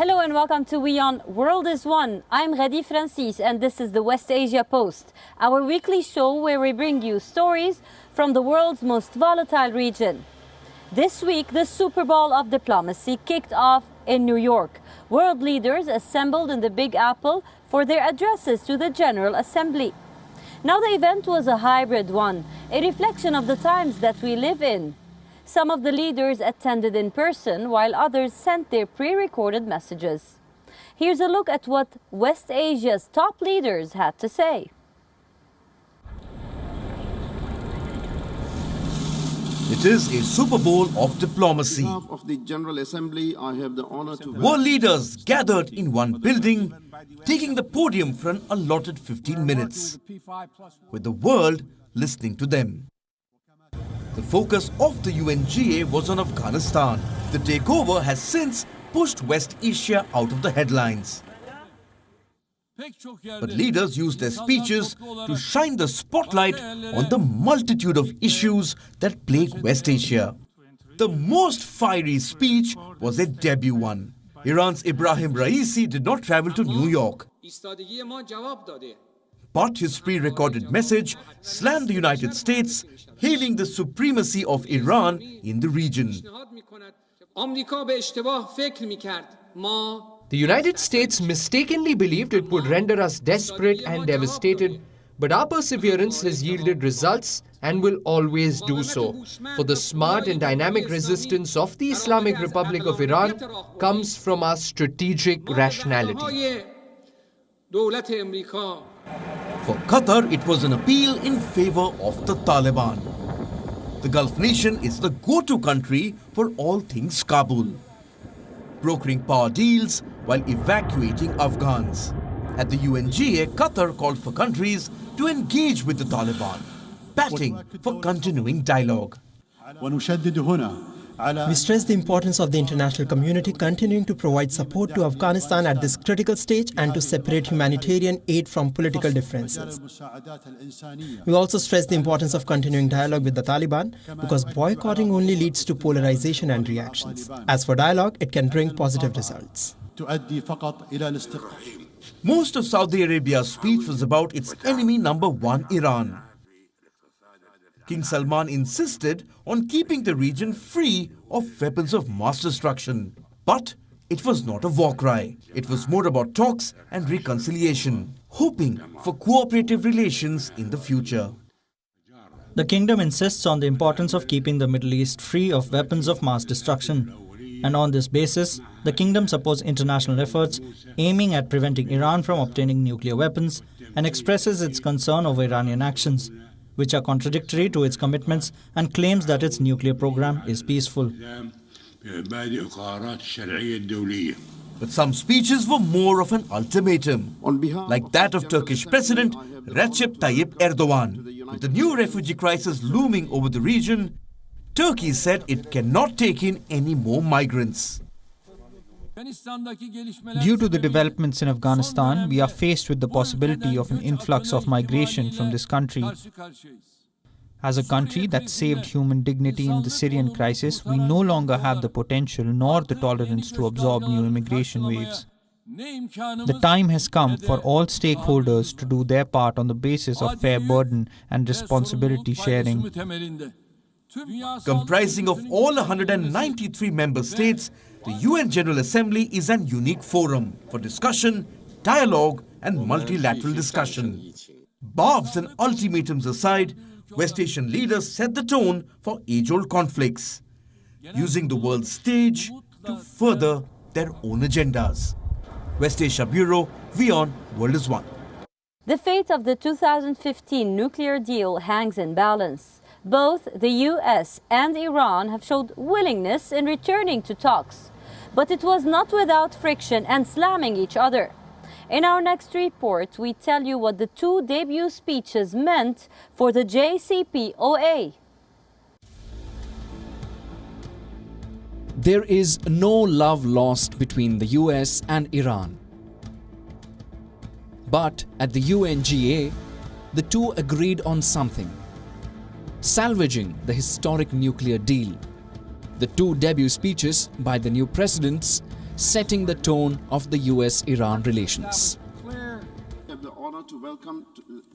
Hello and welcome to WION World is One. I'm Ghadi Francis and this is the West Asia Post, our weekly show where we bring you stories from the world's most volatile region. This week, the Super Bowl of diplomacy kicked off in New York. World leaders assembled in the Big Apple for their addresses to the General Assembly. Now the event was a hybrid one, a reflection of the times that we live in. Some of the leaders attended in person, while others sent their pre-recorded messages. Here's a look at what West Asia's top leaders had to say. It is a Super Bowl of diplomacy. On behalf of the General Assembly, I have the honor to... World leaders gathered in one building, taking the podium for an allotted 15 minutes, with the world listening to them. The focus of the UNGA was on Afghanistan. The takeover has since pushed West Asia out of the headlines. But leaders used their speeches to shine the spotlight on the multitude of issues that plague West Asia. The most fiery speech was a debut one. Iran's Ibrahim Raisi did not travel to New York, but his pre-recorded message slammed the United States, hailing the supremacy of Iran in the region. The United States mistakenly believed it would render us desperate and devastated, but our perseverance has yielded results and will always do so. For the smart and dynamic resistance of the Islamic Republic of Iran comes from our strategic rationality. For Qatar, it was an appeal in favor of the Taliban. The Gulf nation is the go-to country for all things Kabul, brokering power deals while evacuating Afghans. At the UNGA, Qatar called for countries to engage with the Taliban, batting for continuing dialogue. We stress the importance of the international community continuing to provide support to Afghanistan at this critical stage and to separate humanitarian aid from political differences. We also stress the importance of continuing dialogue with the Taliban because boycotting only leads to polarization and reactions. As for dialogue, it can bring positive results. Most of Saudi Arabia's speech was about its enemy number one, Iran. King Salman insisted on keeping the region free of weapons of mass destruction. But it was not a war cry. It was more about talks and reconciliation, hoping for cooperative relations in the future. The kingdom insists on the importance of keeping the Middle East free of weapons of mass destruction. And on this basis, the kingdom supports international efforts aiming at preventing Iran from obtaining nuclear weapons and expresses its concern over Iranian actions, which are contradictory to its commitments, and claims that its nuclear program is peaceful. But some speeches were more of an ultimatum, like that of Turkish President Recep Tayyip Erdogan. With the new refugee crisis looming over the region, Turkey said it cannot take in any more migrants. Due to the developments in Afghanistan, we are faced with the possibility of an influx of migration from this country. As a country that saved human dignity in the Syrian crisis, we no longer have the potential nor the tolerance to absorb new immigration waves. The time has come for all stakeholders to do their part on the basis of fair burden and responsibility sharing. Comprising of all 193 member states, the UN General Assembly is an unique forum for discussion, dialogue and multilateral discussion. Barbs and ultimatums aside, West Asian leaders set the tone for age-old conflicts, using the world stage to further their own agendas. West Asia Bureau, WION World is One. The fate of the 2015 nuclear deal hangs in balance. Both the US and Iran have showed willingness in returning to talks, but it was not without friction and slamming each other. In our next report, we tell you what the two debut speeches meant for the JCPOA. There is no love lost between the US and Iran. But at the UNGA, the two agreed on something: salvaging the historic nuclear deal. The two debut speeches by the new presidents setting the tone of the US-Iran relations.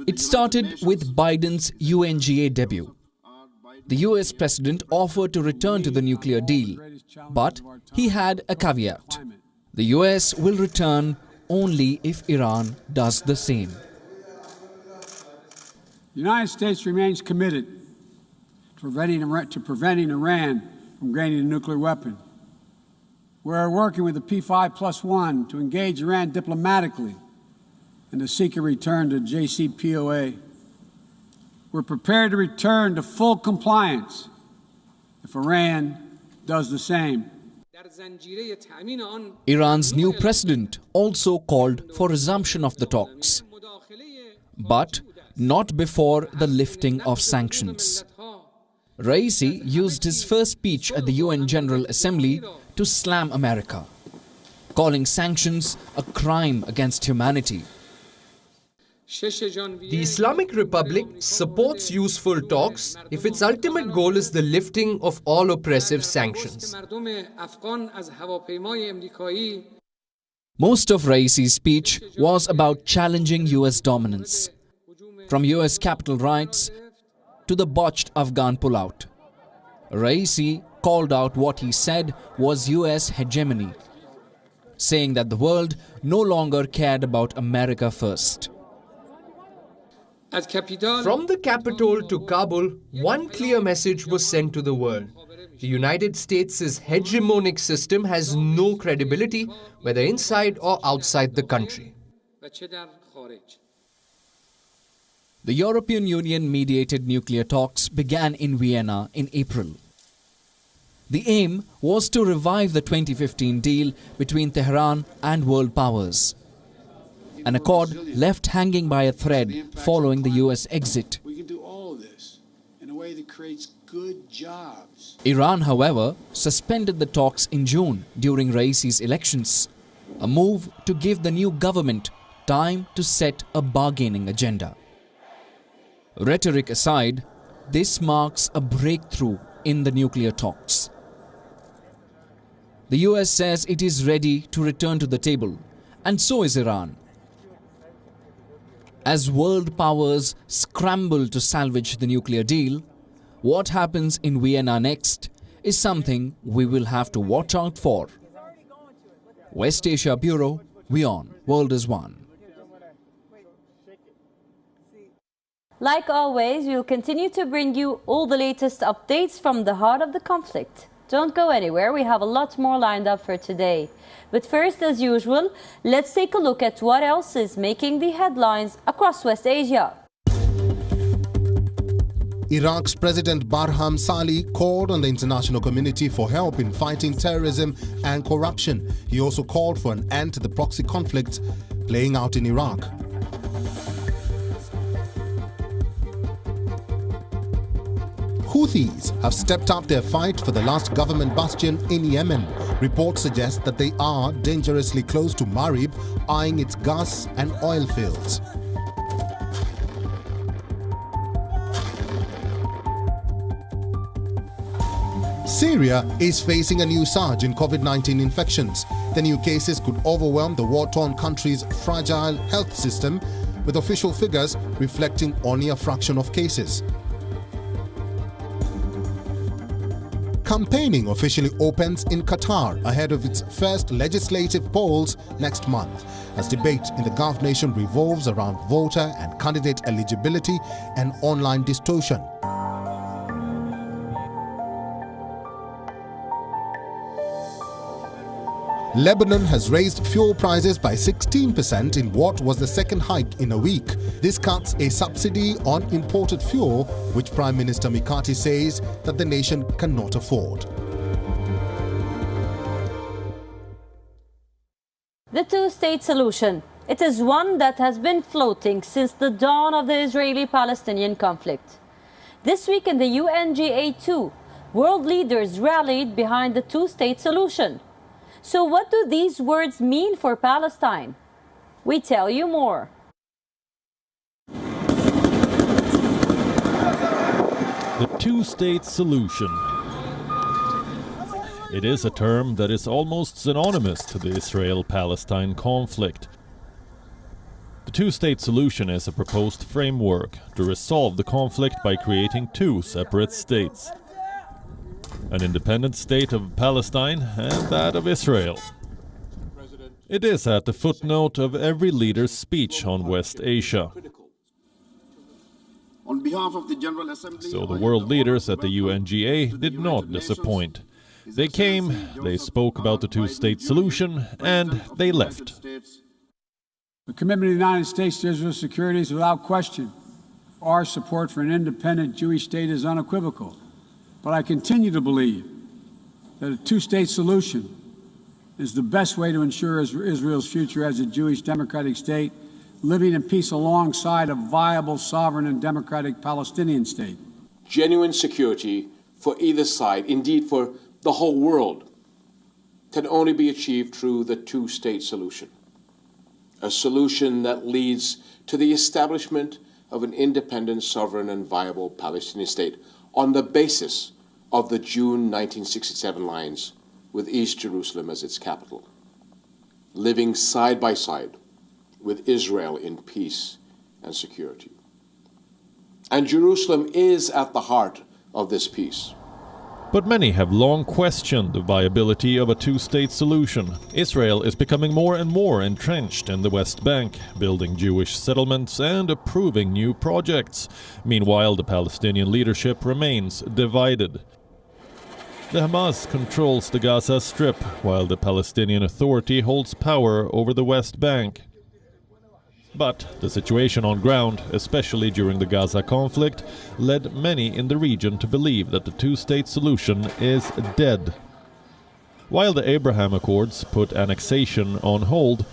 It started with Biden's UNGA debut. The US president offered to return to the nuclear deal, but he had a caveat. The US will return only if Iran does the same. The United States remains committed to preventing Iran from gaining a nuclear weapon. We're working with the P5+1 to engage Iran diplomatically and to seek a return to JCPOA. We're prepared to return to full compliance if Iran does the same. Iran's new president also called for resumption of the talks, but not before the lifting of sanctions. Raisi used his first speech at the UN General Assembly to slam America, calling sanctions a crime against humanity. The Islamic Republic supports useful talks if its ultimate goal is the lifting of all oppressive sanctions. Most of Raisi's speech was about challenging US dominance, from US capital riots to the botched Afghan pullout. Raisi called out what he said was US hegemony, saying that the world no longer cared about America first. From the capital to Kabul, one clear message was sent to the world. The United States' hegemonic system has no credibility, whether inside or outside the country. The European Union-mediated nuclear talks began in Vienna in April. The aim was to revive the 2015 deal between Tehran and world powers. An accord left hanging by a thread following the US exit. We can do all of this in a way that creates good jobs. Iran, however, suspended the talks in June during Raisi's elections, a move to give the new government time to set a bargaining agenda. Rhetoric aside, this marks a breakthrough in the nuclear talks. The US says it is ready to return to the table, and so is Iran. As world powers scramble to salvage the nuclear deal, what happens in Vienna next is something we will have to watch out for. West Asia Bureau, WION, World is One. Like always, we'll continue to bring you all the latest updates from the heart of the conflict. Don't go anywhere, we have a lot more lined up for today. But first, as usual, let's take a look at what else is making the headlines across West Asia. Iraq's President Barham Salih called on the international community for help in fighting terrorism and corruption. He also called for an end to the proxy conflict playing out in Iraq. Houthis have stepped up their fight for the last government bastion in Yemen. Reports suggest that they are dangerously close to Marib, eyeing its gas and oil fields. Syria is facing a new surge in COVID-19 infections. The new cases could overwhelm the war-torn country's fragile health system, with official figures reflecting only a fraction of cases. Campaigning officially opens in Qatar ahead of its first legislative polls next month, as debate in the Gulf nation revolves around voter and candidate eligibility and online distortion. Lebanon has raised fuel prices by 16% in what was the second hike in a week. This cuts a subsidy on imported fuel, which Prime Minister Mikati says that the nation cannot afford. The two-state solution. It is one that has been floating since the dawn of the Israeli-Palestinian conflict. This week in the UNGA too, world leaders rallied behind the two-state solution. So what do these words mean for Palestine? We tell you more. The two-state solution. It is a term that is almost synonymous to the Israel-Palestine conflict. The two-state solution is a proposed framework to resolve the conflict by creating two separate states: an independent state of Palestine and that of Israel. It is at the footnote of every leader's speech on West Asia. On behalf of the General Assembly, So the world leaders at the UNGA did not disappoint. They came, they spoke about the two-state solution, and they left. The commitment of the United States to Israel's security is without question. Our support for an independent Jewish state is unequivocal. But I continue to believe that a two-state solution is the best way to ensure Israel's future as a Jewish democratic state, living in peace alongside a viable, sovereign and democratic Palestinian state. Genuine security for either side, indeed for the whole world, can only be achieved through the two-state solution. A solution that leads to the establishment of an independent, sovereign and viable Palestinian state on the basis of the June 1967 lines, with East Jerusalem as its capital, living side by side with Israel in peace and security. And Jerusalem is at the heart of this peace. But many have long questioned the viability of a two-state solution. Israel is becoming more and more entrenched in the West Bank, building Jewish settlements and approving new projects. Meanwhile, the Palestinian leadership remains divided. The Hamas controls the Gaza Strip, while the Palestinian Authority holds power over the West Bank. But the situation on ground, especially during the Gaza conflict, led many in the region to believe that the two-state solution is dead. While the Abraham Accords put annexation on hold,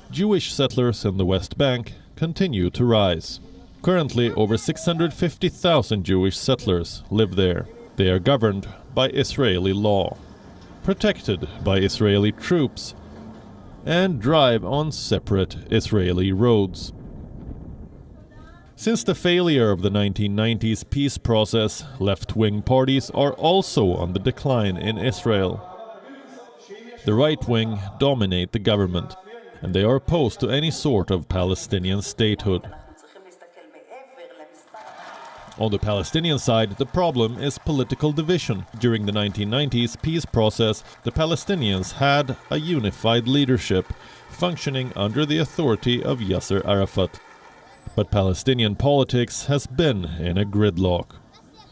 Jewish settlers in the West Bank continue to rise. Currently, over 650,000 Jewish settlers live there. They are governed by Israeli law, protected by Israeli troops, and drive on separate Israeli roads. Since the failure of the 1990s peace process, left-wing parties are also on the decline in Israel. The right wing dominate the government, and they are opposed to any sort of Palestinian statehood. On the Palestinian side, the problem is political division. During the 1990s peace process, the Palestinians had a unified leadership, functioning under the authority of Yasser Arafat. But Palestinian politics has been in a gridlock.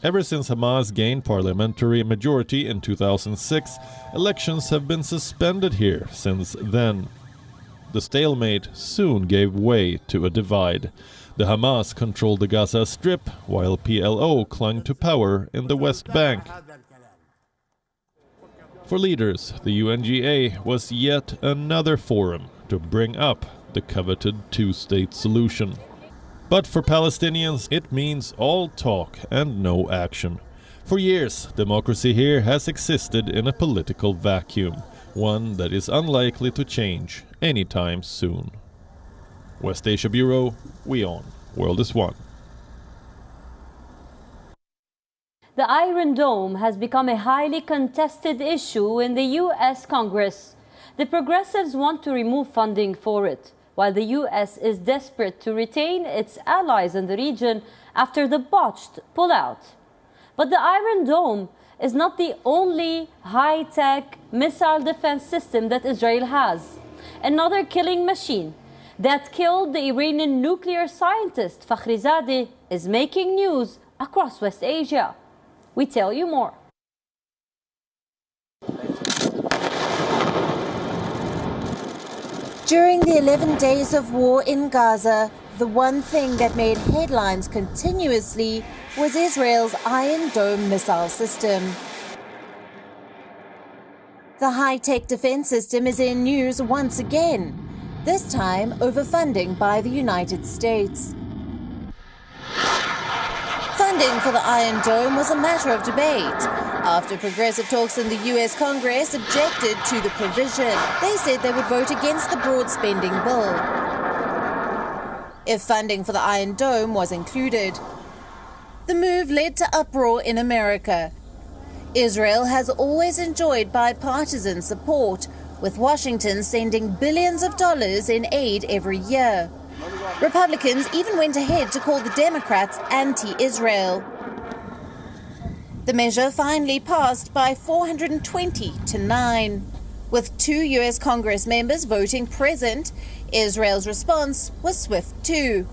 Ever since Hamas gained parliamentary majority in 2006, elections have been suspended here since then. The stalemate soon gave way to a divide. The Hamas controlled the Gaza Strip, while PLO clung to power in the West Bank. For leaders, the UNGA was yet another forum to bring up the coveted two-state solution. But for Palestinians, it means all talk and no action. For years, democracy here has existed in a political vacuum, one that is unlikely to change anytime soon. West Asia Bureau, WION, World is One. The Iron Dome has become a highly contested issue in the U.S. Congress. The progressives want to remove funding for it, while the U.S. is desperate to retain its allies in the region after the botched pullout. But the Iron Dome is not the only high-tech missile defense system that Israel has. Another killing machine that killed the Iranian nuclear scientist Fakhrizadeh is making news across West Asia. We tell you more. During the 11 days of war in Gaza, the one thing that made headlines continuously was Israel's Iron Dome missile system. The high-tech defense system is in news once again, this time over funding by the United States. Funding for the Iron Dome was a matter of debate after progressive talks in the US Congress objected to the provision. They said they would vote against the broad spending bill if funding for the Iron Dome was included. The move led to uproar in America. Israel has always enjoyed bipartisan support, with Washington sending billions of dollars in aid every year. Republicans even went ahead to call the Democrats anti-Israel. The measure finally passed by 420 to 9. With 2 US Congress members voting present, Israel's response was swift too.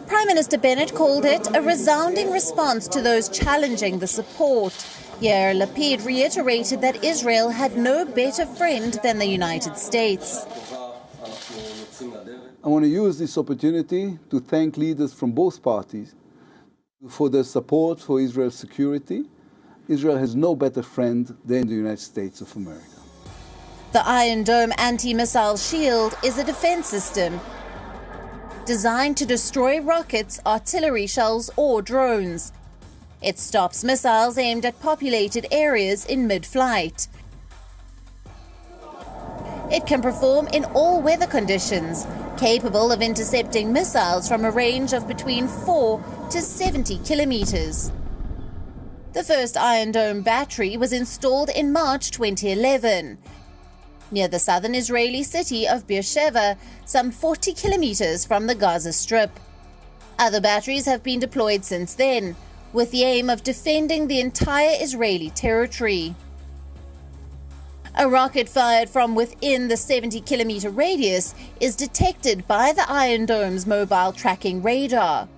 Prime Minister Bennett called it a resounding response to those challenging the support. Yair Lapid reiterated that Israel had no better friend than the United States. I want to use this opportunity to thank leaders from both parties for their support for Israel's security. Israel has no better friend than the United States of America. The Iron Dome anti-missile shield is a defense system designed to destroy rockets, artillery shells, or drones. It stops missiles aimed at populated areas in mid-flight. It can perform in all weather conditions, capable of intercepting missiles from a range of between 4 to 70 kilometers. The first Iron Dome battery was installed in March 2011, near the southern Israeli city of Beersheba, some 40 kilometers from the Gaza Strip. Other batteries have been deployed since then, with the aim of defending the entire Israeli territory. A rocket fired from within the 70-kilometer radius is detected by the Iron Dome's mobile tracking radar.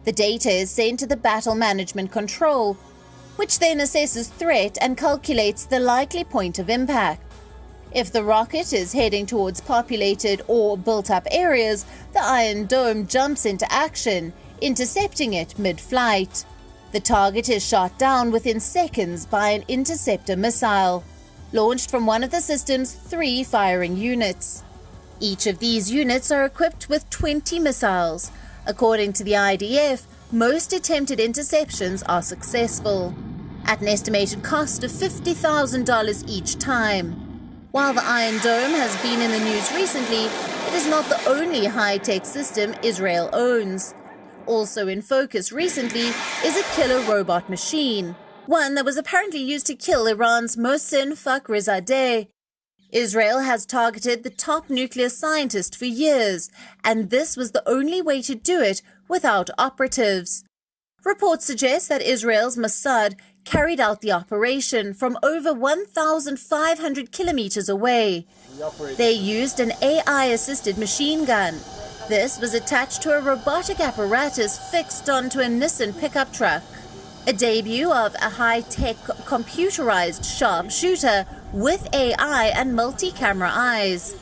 The data is sent to the Battle Management Control, which then assesses threat and calculates the likely point of impact. If the rocket is heading towards populated or built-up areas, the Iron Dome jumps into action, intercepting it mid-flight. The target is shot down within seconds by an interceptor missile, launched from one of the system's 3 firing units. Each of these units are equipped with 20 missiles. According to the IDF, most attempted interceptions are successful, at an estimated cost of $50,000 each time. While the Iron Dome has been in the news recently, it is not the only high-tech system Israel owns. Also in focus recently is a killer robot machine, one that was apparently used to kill Iran's Mohsen Fakhrizadeh. Israel has targeted the top nuclear scientist for years, and this was the only way to do it without operatives. Reports suggest that Israel's Mossad carried out the operation from over 1,500 kilometers away. They used an AI-assisted machine gun. This was attached to a robotic apparatus fixed onto a Nissan pickup truck. A debut of a high-tech computerized sharpshooter with AI and multi-camera eyes.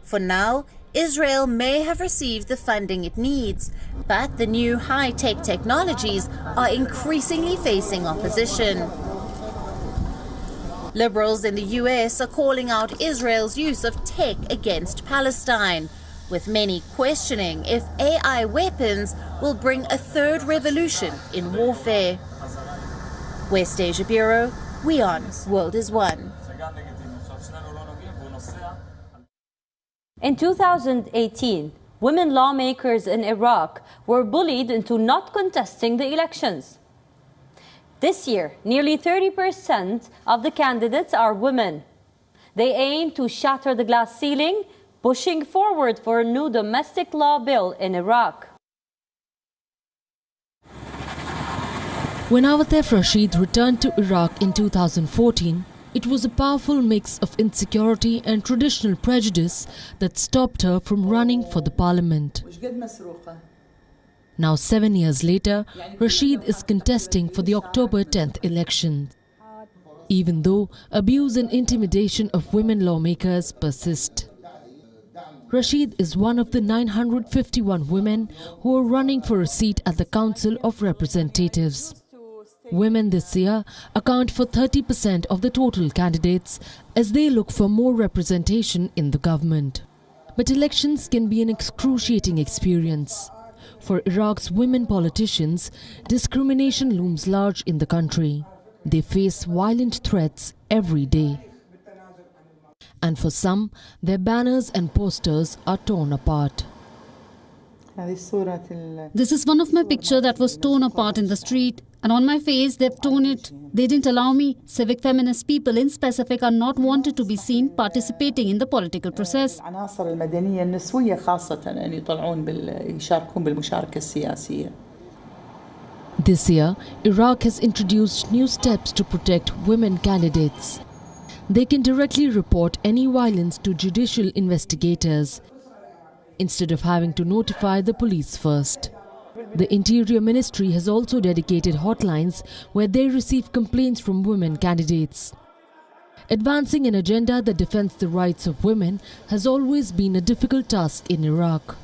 For now, Israel may have received the funding it needs, but the new high-tech technologies are increasingly facing opposition. Liberals in the US are calling out Israel's use of tech against Palestine, with many questioning if AI weapons will bring a third revolution in warfare. West Asia Bureau, WION, World is One. In 2018, women lawmakers in Iraq were bullied into not contesting the elections. This year, nearly 30% of the candidates are women. They aim to shatter the glass ceiling, pushing forward for a new domestic law bill in Iraq. When Awatef Rashid returned to Iraq in 2014, it was a powerful mix of insecurity and traditional prejudice that stopped her from running for the parliament. Now 7 years later, Rashid is contesting for the October 10th election. Even though abuse and intimidation of women lawmakers persist. Rashid is one of the 951 women who are running for a seat at the Council of Representatives. Women this year account for 30% of the total candidates as they look for more representation in the government. But elections can be an excruciating experience. For Iraq's women politicians, discrimination looms large in the country. They face violent threats every day. And for some, their banners and posters are torn apart. This is one of my pictures that was torn apart in the street, and on my face they've torn it. They didn't allow me. Civic feminist people in specific are not wanted to be seen participating in the political process. This year, Iraq has introduced new steps to protect women candidates. They can directly report any violence to judicial investigators, instead of having to notify the police first. The Interior Ministry has also dedicated hotlines where they receive complaints from women candidates. Advancing an agenda that defends the rights of women has always been a difficult task in Iraq.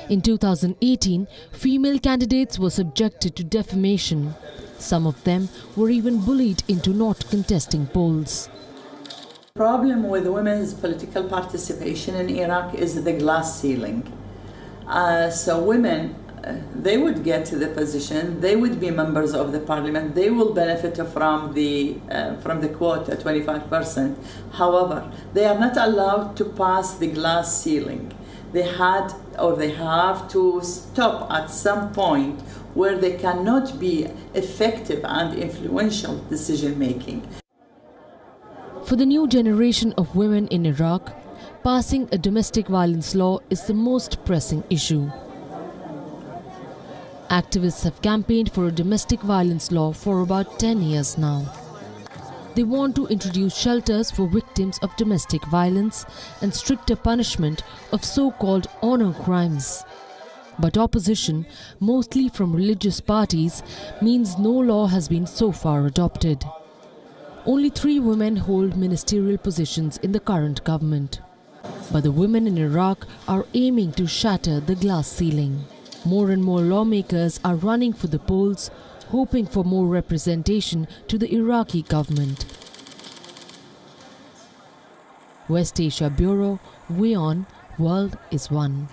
In 2018, female candidates were subjected to defamation. Some of them were even bullied into not contesting polls. The problem with women's political participation in Iraq is the glass ceiling. So women, they would get to the position, they would be members of the parliament, they will benefit from the quota, 25%. However, they are not allowed to pass the glass ceiling. They have to stop at some point where they cannot be effective and influential decision making. For the new generation of women in Iraq, passing a domestic violence law is the most pressing issue. Activists have campaigned for a domestic violence law for about 10 years now. They want to introduce shelters for victims of domestic violence and stricter punishment of so-called honor crimes. But opposition, mostly from religious parties, means no law has been so far adopted. Only 3 women hold ministerial positions in the current government. But the women in Iraq are aiming to shatter the glass ceiling. More and more lawmakers are running for the polls, hoping for more representation to the Iraqi government. West Asia Bureau, WION, World is One.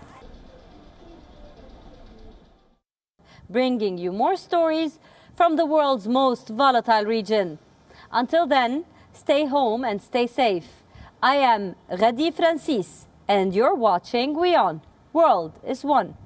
Bringing you more stories from the world's most volatile region. Until then, stay home and stay safe. I am Ghadi Francis, and you're watching WION. World is One.